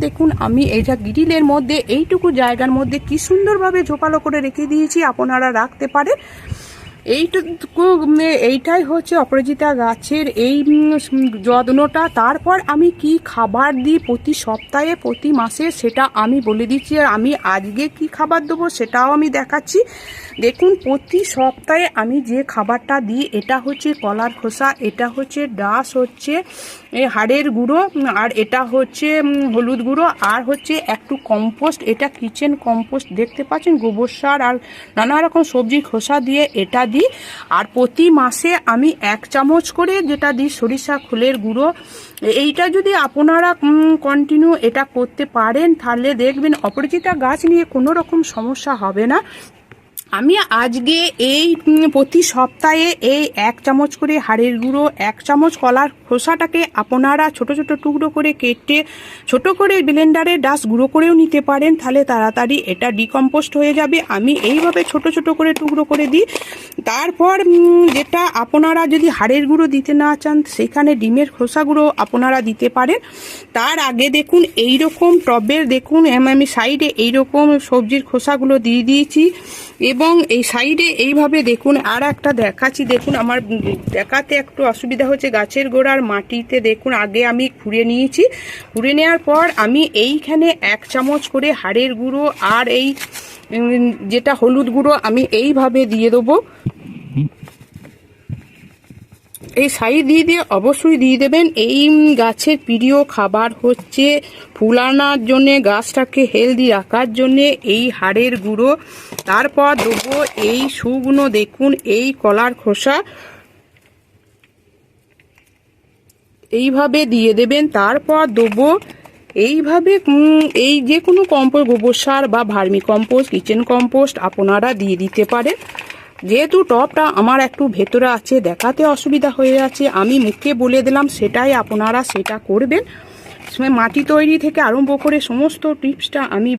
দেখুন আমি এইটা গ্রিলের মধ্যে এইটুকু জায়গার মধ্যে কি সুন্দরভাবে ঝোপালো করে রেখে দিয়েছি, আপনারা রাখতে পারেন। এইটাই হচ্ছে অপরাজিতা গাছের এই যত্নটা। তারপর আমি কি খাবার দিই প্রতি সপ্তাহে প্রতি মাসে সেটা আমি বলে দিচ্ছি, আর আমি আজকে কি খাবার দেবো সেটাও আমি দেখাচ্ছি। দেখুন প্রতি সপ্তাহে আমি যে খাবারটা দিই, এটা হচ্ছে কলার খোসা, এটা হচ্ছে ডাস, হচ্ছে হাড়ের গুঁড়ো, আর এটা হচ্ছে হলুদ গুঁড়ো, আর হচ্ছে একটু কম্পোস্ট, এটা কিচেন কম্পোস্ট দেখতে পাচ্ছেন, গোবর সার আর নানা রকম সবজির খোসা দিয়ে এটা দিই। আর প্রতি মাসে আমি 1 চামচ করে যেটা দিই সরিষা খোলের গুঁড়ো। এইটা যদি আপনারা কন্টিনিউ এটা করতে পারেন তাহলে দেখবেন অপরাজিতা গাছ নিয়ে কোনো রকম সমস্যা হবে না। আমি আজকে এই প্রতি সপ্তাহে এই 1 চামচ করে হাড়ের গুঁড়ো, 1 চামচ কলার খোসাটাকে আপনারা ছোট ছোট টুকরো করে কেটে ছোট করে ব্লেন্ডারে ডাস্ট গুঁড়ো করেও নিতে পারেন, তাহলে তাড়াতাড়ি এটা ডিকম্পোস্ট হয়ে যাবে। আমি এইভাবে ছোট ছোট করে টুকরো করে দিই। তারপর যেটা আপনারা যদি হাড়ের গুঁড়ো দিতে না চান সেখানে ডিমের খোসা গুঁড়ো আপনারা দিতে পারেন। তার আগে দেখুন এইরকম টবের দেখুন আমি সাইডে এইরকম সবজির খোসাগুলো দিয়ে দিয়েছি, এবং এই সাইডে এইভাবে দেখুন আর একটা দেখাচ্ছি। দেখুন আমার দেখাতে একটু অসুবিধা হচ্ছে, গাছের গোড়ার মাটিতে দেখুন আগে আমি খুঁড়ে নিয়েছি। খুঁড়ে নেওয়ার পর আমি এইখানে 1 চামচ করে হাড়ের গুঁড়ো আর এই যেটা হলুদ গুঁড়ো আমি এইভাবে দিয়ে দেবো। এই সাইড দিয়ে অবশ্যই দিয়ে দেবেন। এই গাছের প্রিয় খাবার হচ্ছে ফুল আনার জন্যে, গাছটাকে হেলদি রাখার জন্যে এই হাড়ের গুঁড়ো। তারপর দেবো এই শুকনো দেখুন এই কলার খোসা, এইভাবে দিয়ে দেবেন। তারপর দেবো এইভাবে এই যে কোনো কম্পোস্ট, গোবর সার বা ভার্মি কম্পোস্ট, কিচেন কম্পোস্ট আপনারা দিয়ে দিতে পারেন। যেহেতু টবটা আমার একটু ভেতরে আছে, দেখাতে অসুবিধা হয়ে যাচ্ছে, আমি মুখে বলে দিলাম, সেটাই আপনারা সেটা করবেন। মাটি তৈরি থেকে আরম্ভ করে সমস্ত টিপসটা আমি